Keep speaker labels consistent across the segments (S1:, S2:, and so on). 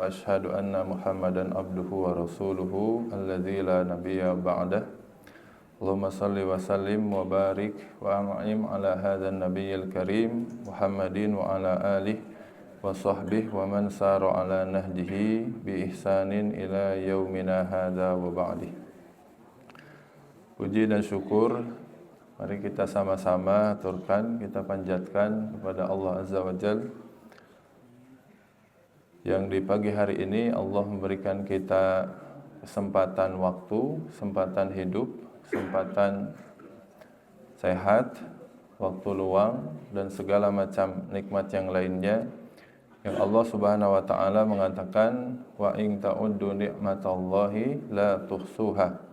S1: وأشهد أن محمدا عبده ورسوله الذي لا نبي بعده اللهم صل وسلم وبارك وأنعم على هذا النبي الكريم محمد وعلى آله وصحبه ومن سار على نهجه بإحسان إلى يومنا هذا وبعده. Puji dan syukur mari kita sama-sama aturkan, kita panjatkan kepada Allah Azza wa Jalla yang di pagi hari ini Allah memberikan kita kesempatan waktu, kesempatan hidup, kesempatan sehat, waktu luang dan segala macam nikmat yang lainnya yang Allah Subhanahu wa taala mengatakan wa in ta'uddu ni'matallahi la tuhsuha.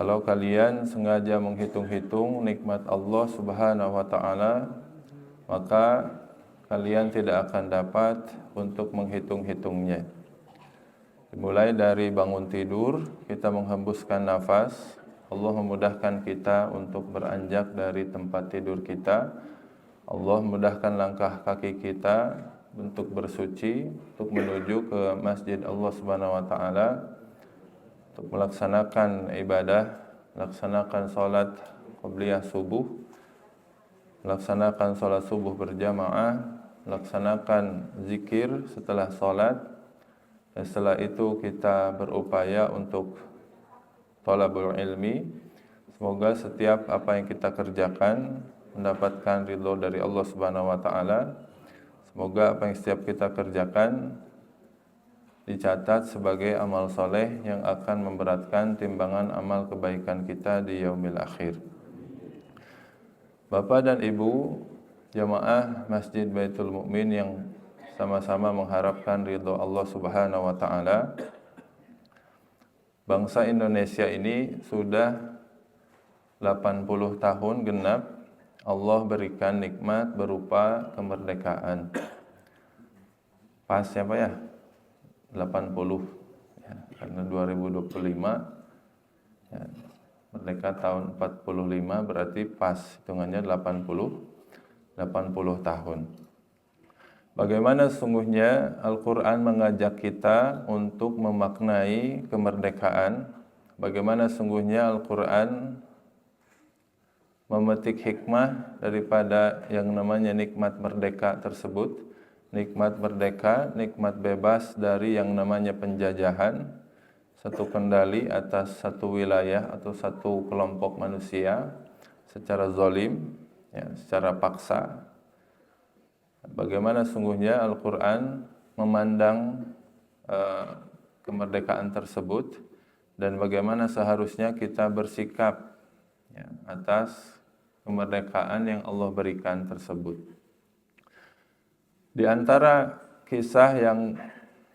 S1: Kalau kalian sengaja menghitung-hitung nikmat Allah Subhanahu wa taala, maka kalian tidak akan dapat untuk menghitung-hitungnya. Dimulai dari bangun tidur, kita menghembuskan nafas, Allah memudahkan kita untuk beranjak dari tempat tidur kita. Allah memudahkan langkah kaki kita untuk bersuci, untuk menuju ke masjid Allah Subhanahu wa taala, untuk melaksanakan ibadah, melaksanakan salat qabliyah subuh, melaksanakan salat subuh berjamaah, melaksanakan zikir setelah salat, dan setelah itu kita berupaya untuk thalabul ilmi. Semoga setiap apa yang kita kerjakan mendapatkan ridho dari Allah Subhanahu wa taala. Semoga apa yang setiap kita kerjakan dicatat sebagai amal soleh yang akan memberatkan timbangan amal kebaikan kita di yaumil akhir. Bapak dan Ibu jamaah Masjid Baitul Mukmin yang sama-sama mengharapkan ridho Allah Subhanahu wa taala. Bangsa Indonesia ini sudah 80 tahun genap Allah berikan nikmat berupa kemerdekaan. Pas ya Pak ya? 80 ya, karena 2025 ya, merdeka tahun 45 berarti pas hitungannya 80 tahun. Bagaimana sesungguhnya Al-Quran mengajak kita untuk memaknai kemerdekaan? Bagaimana sesungguhnya Al-Quran memetik hikmah daripada yang namanya nikmat merdeka tersebut. Nikmat merdeka, nikmat bebas dari yang namanya penjajahan, satu kendali atas satu wilayah atau satu kelompok manusia secara zalim, ya, secara paksa. Bagaimana sungguhnya Al-Quran memandang kemerdekaan tersebut dan bagaimana seharusnya kita bersikap ya, atas kemerdekaan yang Allah berikan tersebut. Di antara kisah yang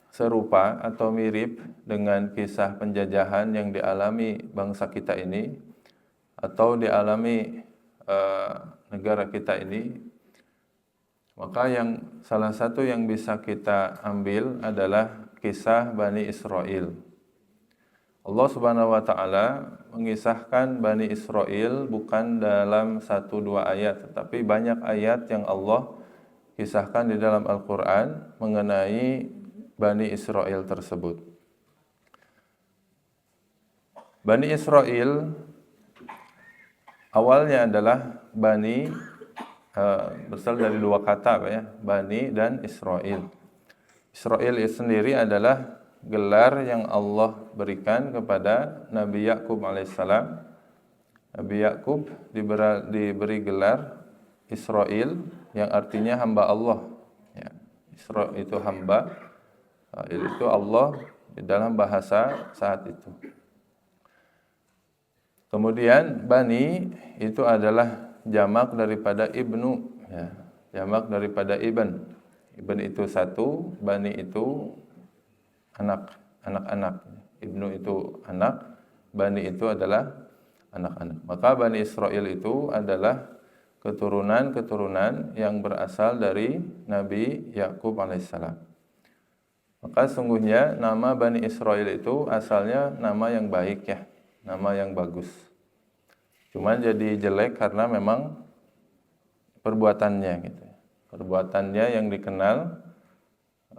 S1: serupa atau mirip dengan kisah penjajahan yang dialami bangsa kita ini atau dialami negara kita ini, maka yang salah satu yang bisa kita ambil adalah kisah Bani Israel. Allah Subhanahu wa taala mengisahkan Bani Israel bukan dalam 1-2 ayat, tetapi banyak ayat yang Allah kisahkan di dalam Al-Quran mengenai Bani Israel tersebut. Bani Israel awalnya adalah Bani, berasal dari 2 kata Pak ya, Bani dan Israel. Israel itu sendiri adalah gelar yang Allah berikan kepada Nabi Yakub alaihissalam. Nabi Yakub diberi gelar Israel yang artinya hamba Allah. Ya, Isra itu hamba, itu Allah di dalam bahasa saat itu. Kemudian Bani itu adalah jamak daripada ibnu, ya, jamak daripada ibn. Ibn itu satu, Bani itu anak-anak. Ibnu itu anak, Bani itu adalah anak-anak. Maka Bani Israel itu adalah keturunan-keturunan yang berasal dari Nabi Yakub alaihissalam. Maka sungguhnya nama Bani Israel itu asalnya nama yang baik ya, nama yang bagus. Cuman jadi jelek karena memang perbuatannya gitu. Perbuatannya yang dikenal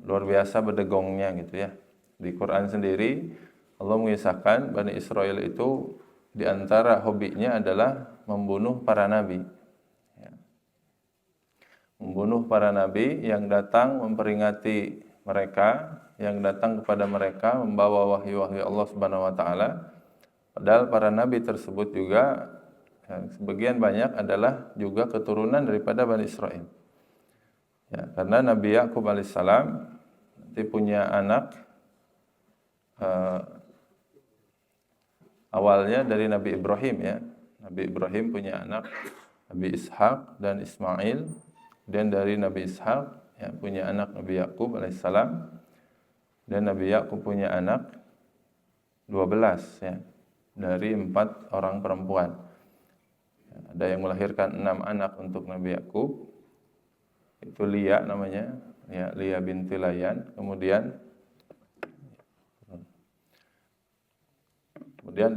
S1: luar biasa berdegongnya gitu ya. Di Quran sendiri Allah mengisahkan Bani Israel itu di antara hobinya adalah membunuh para nabi. Ya. Membunuh para nabi yang datang memperingati mereka, yang datang kepada mereka membawa wahyu-wahyu Allah Subhanahu wa taala. Padahal para nabi tersebut juga sebagian banyak adalah juga keturunan daripada Bani Israel. Ya, karena Nabi Yakub alaihissalam nanti punya anak awalnya dari Nabi Ibrahim ya. Nabi Ibrahim punya anak Nabi Ishak dan Ismail, dan dari Nabi Ishak ya, punya anak Nabi Yakub alaihissalam, dan Nabi Yakub punya anak 12 ya, dari 4 orang perempuan. Ya, ada yang melahirkan 6 anak untuk Nabi Yakub, itu Lia namanya, ya, Lia binti Layan. Kemudian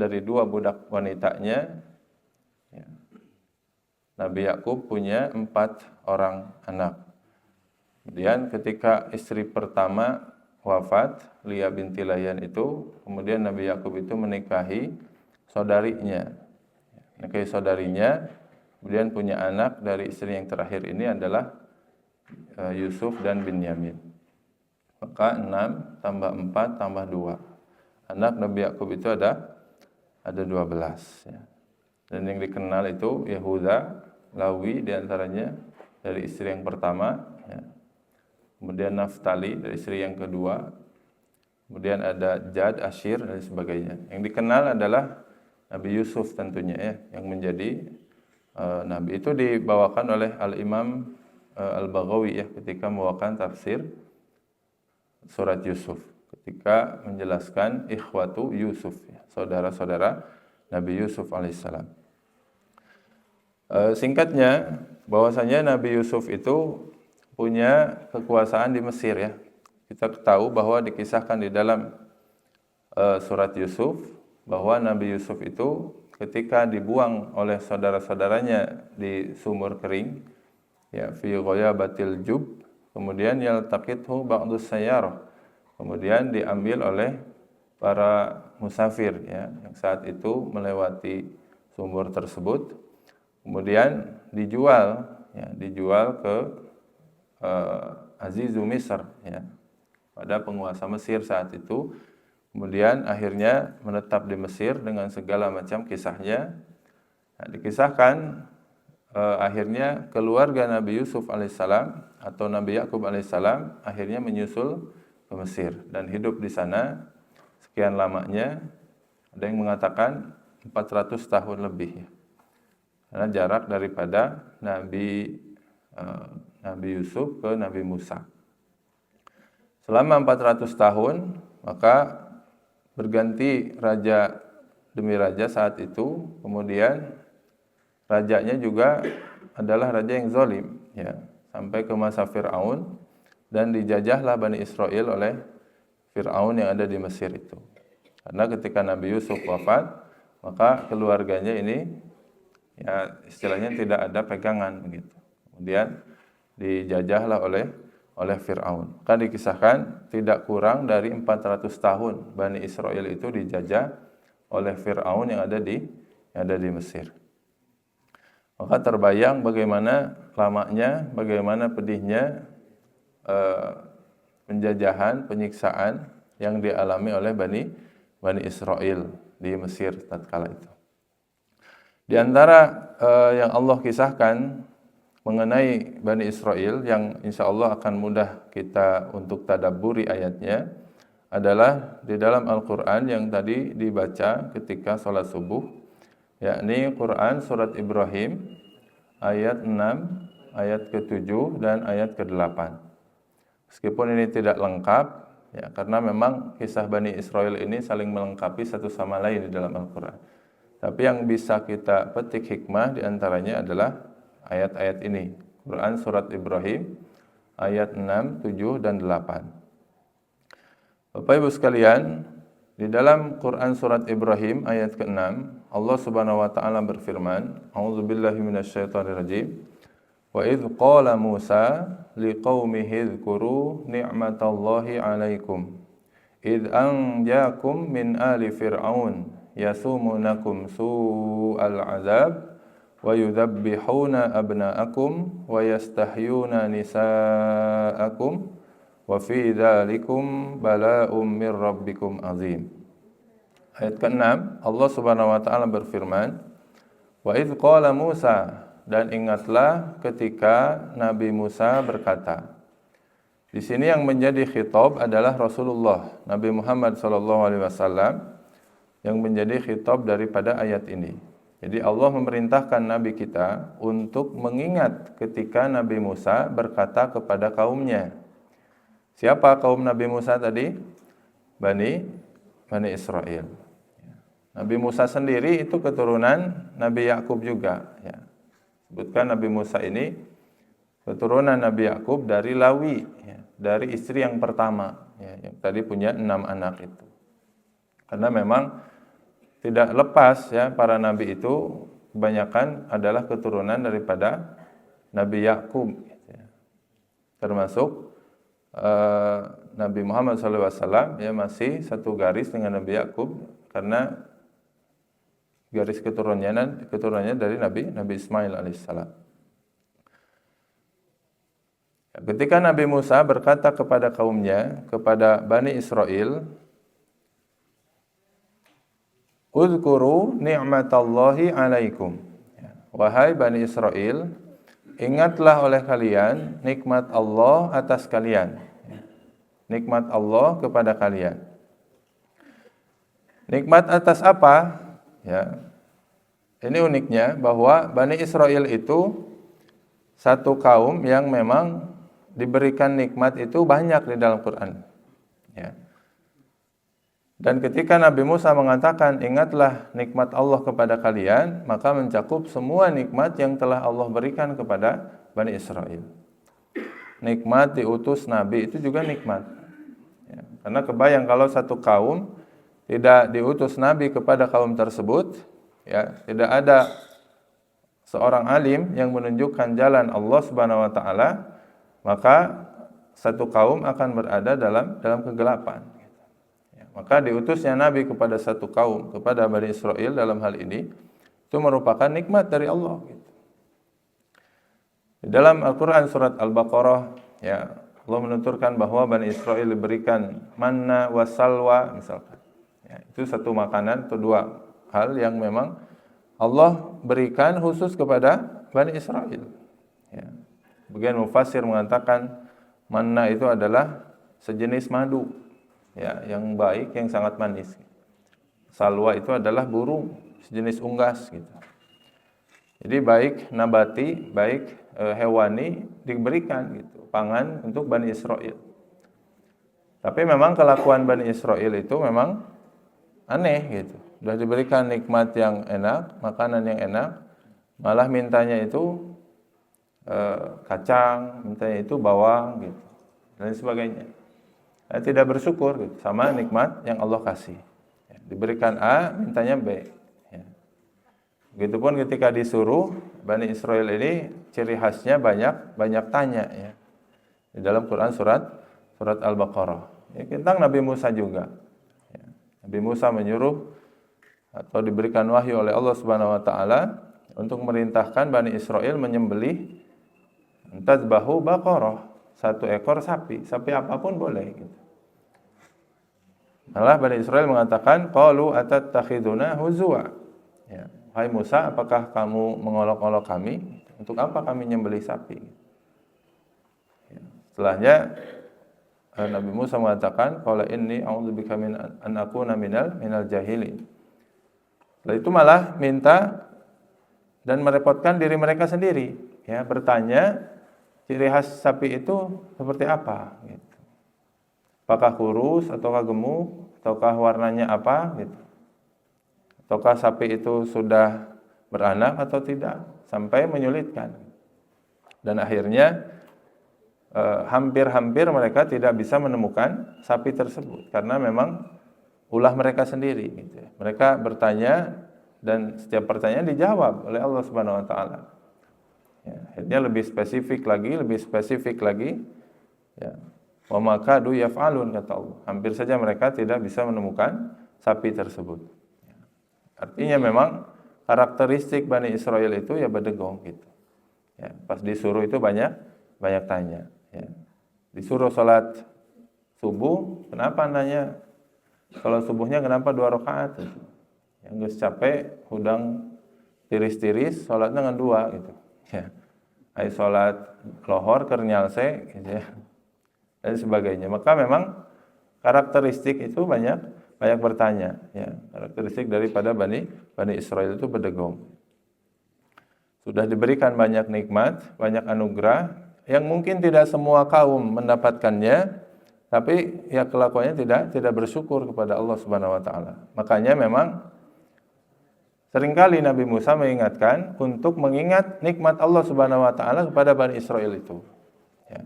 S1: dari 2 budak wanitanya, ya, Nabi Yakub punya 4 orang anak. Kemudian ketika istri pertama wafat, Lia binti Layan itu, kemudian Nabi Yakub itu menikahi saudarinya. Kemudian punya anak dari istri yang terakhir ini adalah Yusuf dan Binyamin. Maka 6 tambah 4 tambah 2. Anak Nabi Yakub itu ada 12 ya. Dan yang dikenal itu Yehuda, Lawi diantaranya dari istri yang pertama ya. Kemudian Naftali dari istri yang kedua. Kemudian ada Jad, Ashir dan sebagainya. Yang dikenal adalah Nabi Yusuf tentunya ya, yang menjadi nabi. Itu dibawakan oleh Al-Imam Al-Baghawi ya, ketika membawakan tafsir surat Yusuf, ketika menjelaskan ikhwatu Yusuf ya, saudara-saudara Nabi Yusuf alaihissalam. Singkatnya bahwasanya Nabi Yusuf itu punya kekuasaan di Mesir ya. Kita tahu bahwa dikisahkan di dalam surat Yusuf bahwa Nabi Yusuf itu ketika dibuang oleh saudara-saudaranya di sumur kering ya, fi ghayabatil jub, kemudian yaltaqithu ba'dus sayyarah, kemudian diambil oleh para musafir ya, yang saat itu melewati sumur tersebut, kemudian dijual ke Azizu Misr ya, pada penguasa Mesir saat itu. Kemudian akhirnya menetap di Mesir dengan segala macam kisahnya. Nah, dikisahkan akhirnya keluarga Nabi Yusuf alaihissalam atau Nabi Yakub alaihissalam akhirnya menyusul ke Mesir dan hidup di sana sekian lamanya. Ada yang mengatakan 400 tahun lebih ya. Karena jarak daripada Nabi Yusuf ke Nabi Musa. Selama 400 tahun maka berganti raja demi raja saat itu. Kemudian rajanya juga adalah raja yang zalim ya, sampai ke masa Fir'aun, dan dijajahlah Bani Israel oleh Fir'aun yang ada di Mesir itu. Karena ketika Nabi Yusuf wafat, maka keluarganya ini ya istilahnya tidak ada pegangan begitu. Kemudian dijajahlah oleh Fir'aun. Kan dikisahkan tidak kurang dari 400 tahun Bani Israel itu dijajah oleh Fir'aun yang ada di Mesir. Maka terbayang bagaimana lamanya, bagaimana pedihnya penjajahan, penyiksaan yang dialami oleh Bani Israel di Mesir tatkala itu. Di antara yang Allah kisahkan mengenai Bani Israel yang insya Allah akan mudah kita untuk tadabburi ayatnya adalah di dalam Al-Quran yang tadi dibaca ketika sholat subuh, yakni Quran surat Ibrahim ayat 6, ayat ke-7 dan ayat ke-8. Meskipun ini tidak lengkap ya, karena memang kisah Bani Israel ini saling melengkapi satu sama lain di dalam Al-Quran. Tapi yang bisa kita petik hikmah diantaranya adalah ayat-ayat ini. Quran surat Ibrahim ayat 6, 7 dan 8. Bapak Ibu sekalian, di dalam Quran surat Ibrahim ayat ke-6, Allah Subhanahu wa taala berfirman, A'udzubillahi minasyaitonirrajim. Wa idz qala Musa liqaumihi dzkuru ni'matallahi 'alaikum id anjakum min ali fir'aun yasumunakum su'al 'adzab wa yudhabbihuna abna'akum wa yastahyuna nisa'akum wa fi dzalikum bala'um mir rabbikum azim. Ayat ke-6, Allah Subhanahu wa taala berfirman, wa idz qala Musa, dan ingatlah ketika Nabi Musa berkata. Di sini yang menjadi khitab adalah Rasulullah Nabi Muhammad SAW yang menjadi khitab daripada ayat ini. Jadi Allah memerintahkan Nabi kita untuk mengingat ketika Nabi Musa berkata kepada kaumnya. Siapa kaum Nabi Musa tadi? Bani Israel. Nabi Musa sendiri itu keturunan Nabi Yakub juga. Ya. Sebutkan Nabi Musa ini keturunan Nabi Yakub dari Lawi, ya, dari istri yang pertama, ya, yang tadi punya 6 anak itu. Karena memang tidak lepas ya para nabi itu kebanyakan adalah keturunan daripada Nabi Yakub, ya. Termasuk Nabi Muhammad SAW ya masih satu garis dengan Nabi Yakub karena garis keturunannya dari Nabi Ismail alaihissalam. Ketika Nabi Musa berkata kepada kaumnya, kepada Bani Israel, Uzkuru ni'matallahi alaikum. Wahai Bani Israel, ingatlah oleh kalian nikmat Allah atas kalian. Nikmat Allah kepada kalian. Nikmat atas apa? Ya. Ini uniknya bahwa Bani Israel itu satu kaum yang memang diberikan nikmat itu banyak di dalam Quran. Ya. Dan ketika Nabi Musa mengatakan ingatlah nikmat Allah kepada kalian, maka mencakup semua nikmat yang telah Allah berikan kepada Bani Israel. Nikmat diutus Nabi itu juga nikmat. Ya. Karena kebayang kalau satu kaum tidak diutus Nabi kepada kaum tersebut, ya, tidak ada seorang alim yang menunjukkan jalan Allah Subhanahu wa taala, maka satu kaum akan berada dalam kegelapan. Ya, maka diutusnya Nabi kepada satu kaum, kepada Bani Israel dalam hal ini, itu merupakan nikmat dari Allah. Di dalam Al-Quran surat Al-Baqarah, ya, Allah menuturkan bahwa Bani Israel diberikan manna wa salwa misalkan. Ya, itu satu makanan atau dua hal yang memang Allah berikan khusus kepada Bani Israel. Ya. Bagian mufassir mengatakan manna itu adalah sejenis madu, ya, yang baik, yang sangat manis. Salwa itu adalah burung, sejenis unggas gitu. Jadi baik nabati, baik hewani diberikan gitu, pangan untuk Bani Israel. Tapi memang kelakuan Bani Israel itu memang aneh gitu. Sudah diberikan nikmat yang enak, makanan yang enak, malah mintanya itu kacang, mintanya itu bawang gitu, dan sebagainya. Tidak bersyukur gitu, sama nikmat yang Allah kasih. Ya, diberikan A, mintanya B. Ya. Begitupun ketika disuruh, Bani Israel ini ciri khasnya banyak tanya. Ya. Di dalam Quran surat Al-Baqarah. Ya, tentang Nabi Musa juga. Nabi Musa menyuruh atau diberikan wahyu oleh Allah Subhanahu wa taala untuk memerintahkan Bani Israel menyembelih tadzbahu baqarah, satu ekor sapi apapun boleh gitu. Malah Bani Israel mengatakan qalu atattakhiduna huzwa. Ya, hai Musa, apakah kamu mengolok-olok kami? Untuk apa kami menyembelih sapi? Ya, setelahnya Nabi Musa mengatakan, qala inni a'udzubika min an akuna minal jahilin. Lalu itu malah minta dan merepotkan diri mereka sendiri, ya, bertanya ciri khas sapi itu seperti apa gitu. Apakah kurus ataukah gemuk, ataukah warnanya apa gitu. Ataukah sapi itu sudah beranak atau tidak, sampai menyulitkan. Dan akhirnya hampir mereka tidak bisa menemukan sapi tersebut karena memang ulah mereka sendiri gitu. Mereka bertanya dan setiap pertanyaan dijawab oleh Allah Subhanahu wa taala. Ya, Ayatnya lebih spesifik lagi, ya. Wa ma kadu yaf'alun, kata Allah. Hampir saja mereka tidak bisa menemukan sapi tersebut. Artinya memang karakteristik Bani Israel itu ya berdegong gitu. Ya, pas disuruh itu banyak tanya. Ya. Disuruh sholat subuh, kenapa nanya? Sholat subuhnya kenapa 2 rakaat? Gitu. Yang nggak capek, hudang tiris-tiris, sholatnya dengan 2 gitu. Ya. Ay sholat lohor kernyalse, gitu ya. Dan sebagainya. Maka memang karakteristik itu banyak bertanya, ya. Karakteristik daripada Bani Israel itu berdegong. Sudah diberikan banyak nikmat, banyak anugerah yang mungkin tidak semua kaum mendapatkannya, tapi ya kelakuannya tidak bersyukur kepada Allah Subhanahu wa taala. Makanya memang seringkali Nabi Musa mengingatkan untuk mengingat nikmat Allah Subhanahu wa taala kepada Bani Israel itu. Ya.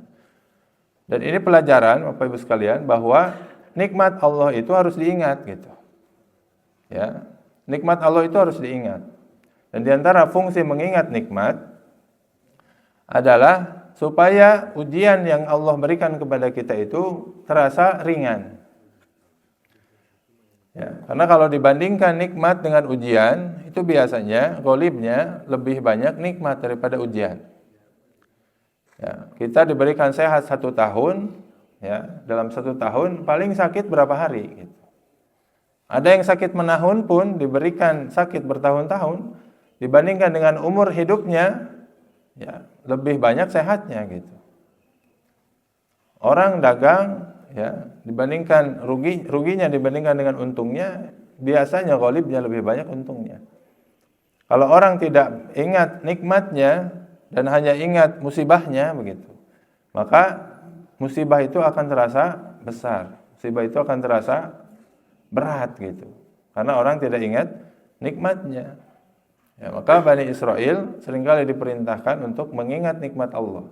S1: Dan ini pelajaran Bapak Ibu sekalian bahwa nikmat Allah itu harus diingat gitu. Ya. Nikmat Allah itu harus diingat. Dan di antara fungsi mengingat nikmat adalah supaya ujian yang Allah berikan kepada kita itu terasa ringan. Ya, karena kalau dibandingkan nikmat dengan ujian, itu biasanya ghalibnya lebih banyak nikmat daripada ujian. Ya, kita diberikan sehat 1 tahun, ya, dalam 1 tahun paling sakit berapa hari? Gitu. Ada yang sakit menahun pun diberikan sakit bertahun-tahun, dibandingkan dengan umur hidupnya, ya, lebih banyak sehatnya gitu. Orang dagang, ya, dibandingkan ruginya dibandingkan dengan untungnya, biasanya ghalibnya lebih banyak untungnya. Kalau orang tidak ingat nikmatnya dan hanya ingat musibahnya begitu, maka musibah itu akan terasa besar, musibah itu akan terasa berat gitu, karena orang tidak ingat nikmatnya. Ya, maka Bani Israel seringkali diperintahkan untuk mengingat nikmat Allah.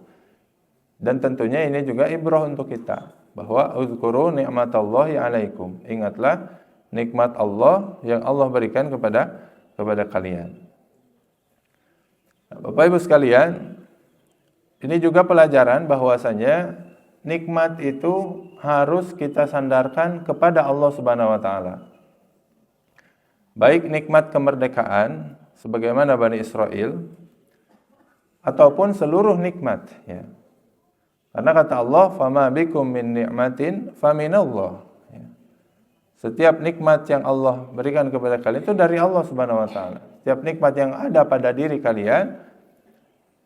S1: Dan tentunya ini juga ibrah untuk kita, bahwa uzkuru ni'matallahi 'alaikum. Ingatlah nikmat Allah yang Allah berikan kepada kalian. Bapak Ibu sekalian, ini juga pelajaran bahwasanya nikmat itu harus kita sandarkan kepada Allah Subhanahu wa taala. Baik nikmat kemerdekaan sebagaimana Bani Israel ataupun seluruh nikmat, ya. Karena kata Allah, "Fama bikum min ni'matin faminallah." Ya. Setiap nikmat yang Allah berikan kepada kalian itu dari Allah Subhanahu wa taala. Setiap nikmat yang ada pada diri kalian,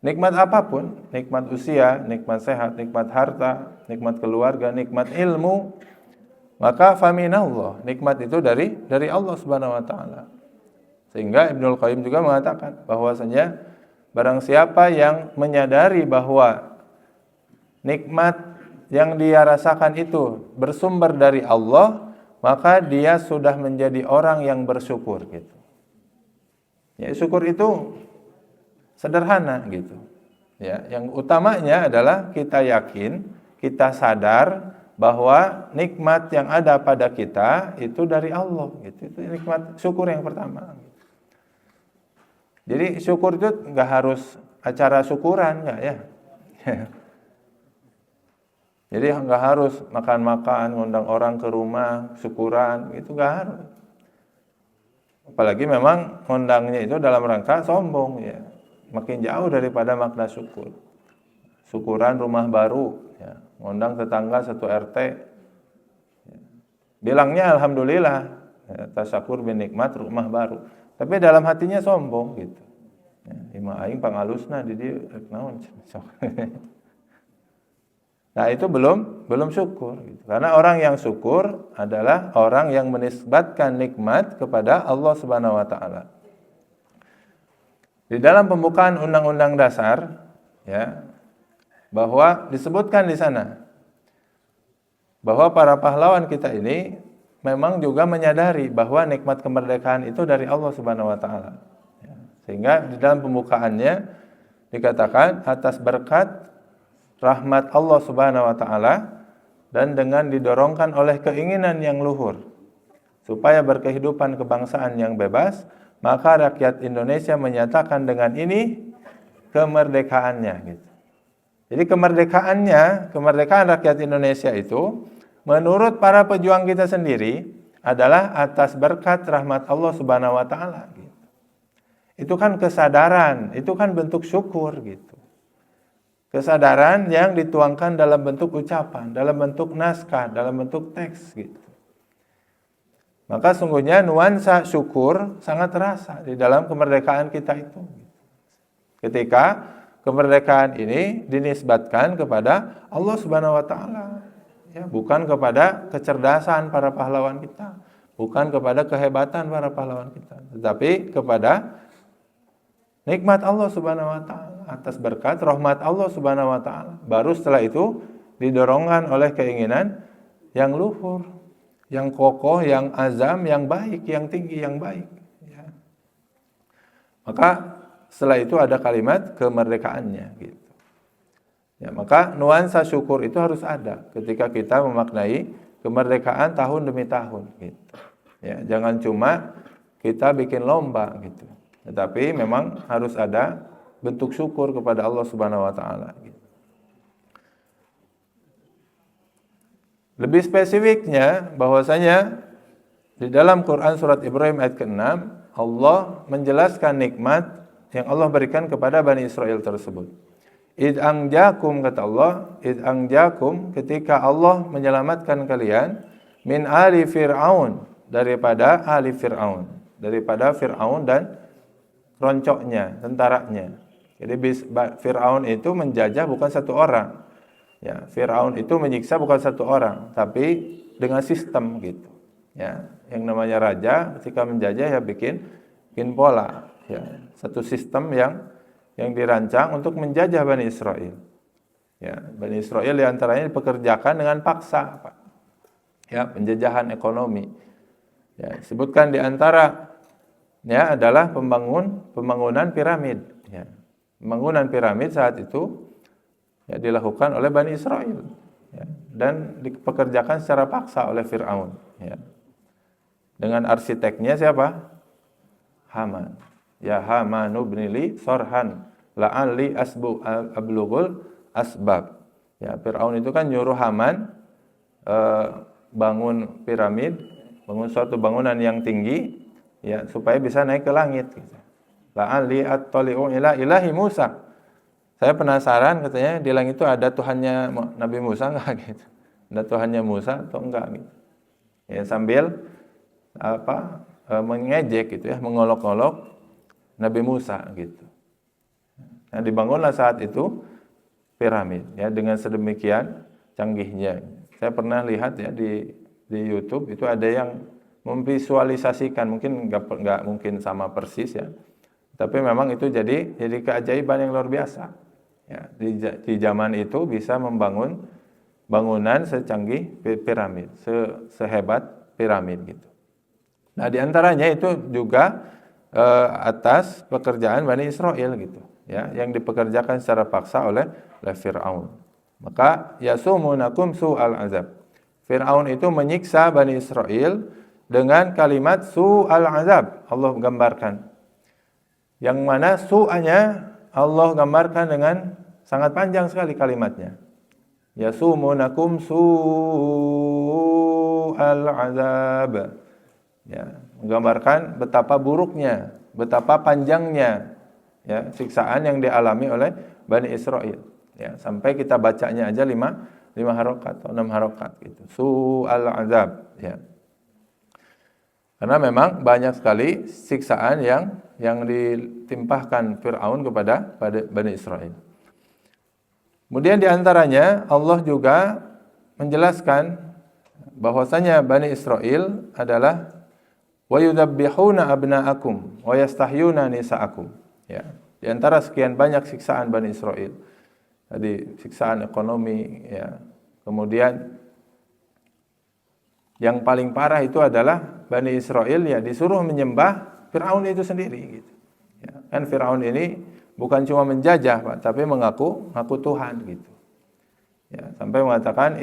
S1: nikmat apapun, nikmat usia, nikmat sehat, nikmat harta, nikmat keluarga, nikmat ilmu, maka faminallah, nikmat itu dari Allah Subhanahu wa taala. Sehingga Ibnul Qayyim juga mengatakan bahwasanya barang siapa yang menyadari bahwa nikmat yang dia rasakan itu bersumber dari Allah, maka dia sudah menjadi orang yang bersyukur gitu. Ya, syukur itu sederhana gitu. Ya, yang utamanya adalah kita yakin, kita sadar bahwa nikmat yang ada pada kita itu dari Allah gitu. Itu nikmat syukur yang pertama. Jadi syukur itu nggak harus acara syukuran, nggak ya. Jadi nggak harus makan-makan, ngundang orang ke rumah, syukuran, itu nggak harus. Apalagi memang ngundangnya itu dalam rangka sombong, ya. Makin jauh daripada makna syukur. Syukuran rumah baru, ya. Ngundang tetangga satu RT, ya. Bilangnya alhamdulillah, ya, tasyakur bin nikmat rumah baru. Tapi dalam hatinya sombong gitu. Ya, ima aing pangalusna di dieu naon. Nah, itu belum syukur gitu. Karena orang yang syukur adalah orang yang menisbatkan nikmat kepada Allah Subhanahu wa taala. Di dalam pembukaan Undang-Undang Dasar, ya, bahwa disebutkan di sana bahwa para pahlawan kita ini memang juga menyadari bahwa nikmat kemerdekaan itu dari Allah Subhanahu wa taala. Ya, sehingga di dalam pembukaannya dikatakan atas berkat rahmat Allah Subhanahu wa taala dan dengan didorongkan oleh keinginan yang luhur supaya berkehidupan kebangsaan yang bebas, maka rakyat Indonesia menyatakan dengan ini kemerdekaannya gitu. Jadi kemerdekaan rakyat Indonesia itu menurut para pejuang kita sendiri adalah atas berkat rahmat Allah Subhanahu wa taala gitu. Itu kan kesadaran, itu kan bentuk syukur gitu. Kesadaran yang dituangkan dalam bentuk ucapan, dalam bentuk naskah, dalam bentuk teks gitu. Maka sungguhnya nuansa syukur sangat terasa di dalam kemerdekaan kita itu. Ketika kemerdekaan ini dinisbatkan kepada Allah Subhanahu wa taala, ya, bukan kepada kecerdasan para pahlawan kita, bukan kepada kehebatan para pahlawan kita, tetapi kepada nikmat Allah Subhanahu wa taala, atas berkat rahmat Allah Subhanahu wa taala. Baru setelah itu didorongkan oleh keinginan yang luhur, yang kokoh, yang azam, yang baik, yang tinggi, yang baik, ya. Maka setelah itu ada kalimat kemerdekaannya gitu. Ya, maka nuansa syukur itu harus ada ketika kita memaknai kemerdekaan tahun demi tahun gitu. Ya, jangan cuma kita bikin lomba gitu. Tetapi memang harus ada bentuk syukur kepada Allah Subhanahu wa taala gitu. Lebih spesifiknya bahwasanya di dalam Quran surat Ibrahim ayat ke-6 Allah menjelaskan nikmat yang Allah berikan kepada Bani Israel tersebut. Id angjakum, kata Allah, id angjakum, ketika Allah menyelamatkan kalian min ali Fir'aun, daripada ali Fir'aun, daripada Fir'aun dan roncoknya, tentaranya. Jadi Fir'aun itu menjajah bukan satu orang. Ya, Fir'aun itu menyiksa bukan satu orang, tapi dengan sistem gitu. Ya, yang namanya raja ketika menjajah ya bikin pola. Ya, satu sistem yang dirancang untuk menjajah Bani Israel. Ya, Bani Israel diantaranya dipekerjakan dengan paksa, Pak. Ya, penjajahan ekonomi. Ya, disebutkan diantaranya adalah pembangunan piramid. Ya, pembangunan piramid saat itu ya dilakukan oleh Bani Israel. Ya, dan dipekerjakan secara paksa oleh Fir'aun. Ya. Dengan arsiteknya siapa? Haman. Ya Hamanu ibnili sorhan la'alli ablugul asbab. Ya, Fir'aun itu kan nyuruh Haman bangun piramid, bangun suatu bangunan yang tinggi ya supaya bisa naik ke langit gitu. La'alli attali'u ila ilahi Musa. Saya penasaran katanya di langit itu ada Tuhannya Nabi Musa enggak gitu. Ada Tuhannya Musa atau enggak gitu. Ya, sambil mengejek gitu ya, mengolok-olok Nabi Musa gitu. Nah, dibangunlah saat itu piramid ya dengan sedemikian canggihnya. Saya pernah lihat ya di YouTube itu ada yang memvisualisasikan, mungkin enggak mungkin sama persis ya. Tapi memang itu jadi keajaiban yang luar biasa. Ya, di zaman itu bisa membangun bangunan secanggih piramid, sehebat piramid gitu. Nah, di antaranya itu juga atas pekerjaan Bani Israel gitu ya, yang dipekerjakan secara paksa oleh Fir'aun. Maka yasumunakum su'al azab. Fir'aun itu menyiksa Bani Israel dengan kalimat su'al azab. Allah gambarkan. Yang mana su'anya Allah gambarkan dengan sangat panjang sekali kalimatnya. Yasumunakum su'al azab. Ya, menggambarkan betapa buruknya, betapa panjangnya ya siksaan yang dialami oleh Bani Israel. Ya, sampai kita bacanya aja 5 harokat atau 6 harokat gitu. Su'al azab ya. Karena memang banyak sekali siksaan yang ditimpahkan Fir'aun kepada Bani Israel. Kemudian di antaranya Allah juga menjelaskan bahwasanya Bani Israel adalah wa yudabbihuna abna'akum wa yastahyuna nisa'akum. Ya, di antara sekian banyak siksaan Bani Israel. Tadi siksaan ekonomi ya. Kemudian yang paling parah itu adalah Bani Israel ya disuruh menyembah Fir'aun itu sendiri gitu. Ya, kan Fir'aun ini bukan cuma menjajah, Pak, tapi mengaku Tuhan gitu. Ya, sampai mengatakan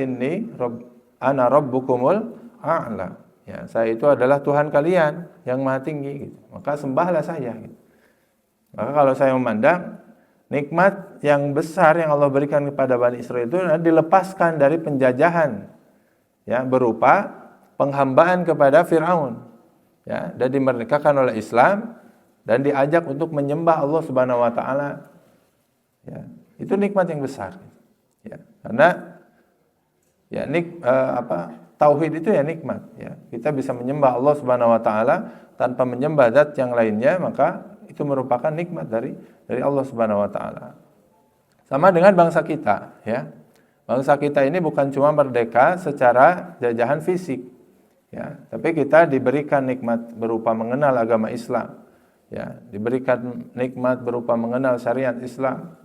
S1: ana rabbukumul a'la. Ya, saya itu adalah Tuhan kalian yang maha tinggi gitu. Maka sembahlah saya gitu. Maka kalau saya memandang nikmat yang besar yang Allah berikan kepada Bani Israil itu adalah dilepaskan dari penjajahan, ya, berupa penghambaan kepada Firaun, ya, dan dimerdekakan oleh Islam dan diajak untuk menyembah Allah Subhanahu wa taala. Ya, itu nikmat yang besar. Ya, karena ya tauhid itu ya nikmat, ya. Kita bisa menyembah Allah Subhanahu wa taala tanpa menyembah zat yang lainnya, maka itu merupakan nikmat dari Allah Subhanahu wa taala. Sama dengan bangsa kita, ya. Bangsa kita ini bukan cuma merdeka secara jajahan fisik, ya, tapi kita diberikan nikmat berupa mengenal agama Islam, ya, diberikan nikmat berupa mengenal syariat Islam,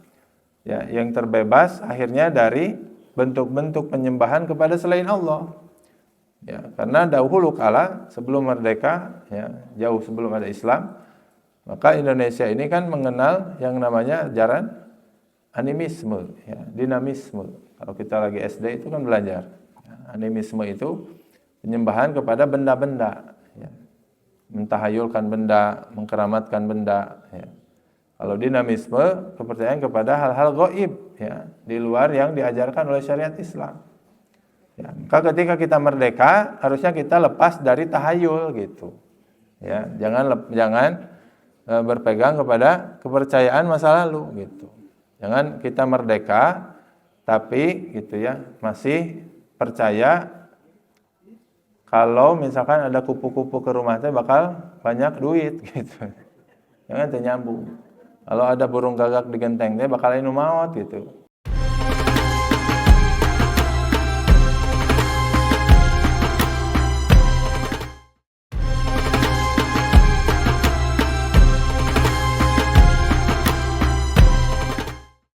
S1: ya, yang terbebas akhirnya dari bentuk-bentuk penyembahan kepada selain Allah. Ya, karena dahulu kala sebelum merdeka, ya, jauh sebelum ada Islam, maka Indonesia ini kan mengenal yang namanya ajaran animisme, ya, dinamisme. Kalau kita lagi SD itu kan belajar. Ya, animisme itu penyembahan kepada benda-benda, ya, mentahayulkan benda, mengkeramatkan benda. Ya. Kalau dinamisme, kepercayaan kepada hal-hal gaib, ya, di luar yang diajarkan oleh syariat Islam. Ya, maka ketika kita merdeka, harusnya kita lepas dari tahayul gitu. Ya, jangan berpegang kepada kepercayaan masa lalu gitu. Jangan kita merdeka tapi gitu ya, masih percaya kalau misalkan ada kupu-kupu ke rumah teh bakal banyak duit gitu. Jangan ternyambung. Kalau ada burung gagak di genteng teh bakal anu maot gitu.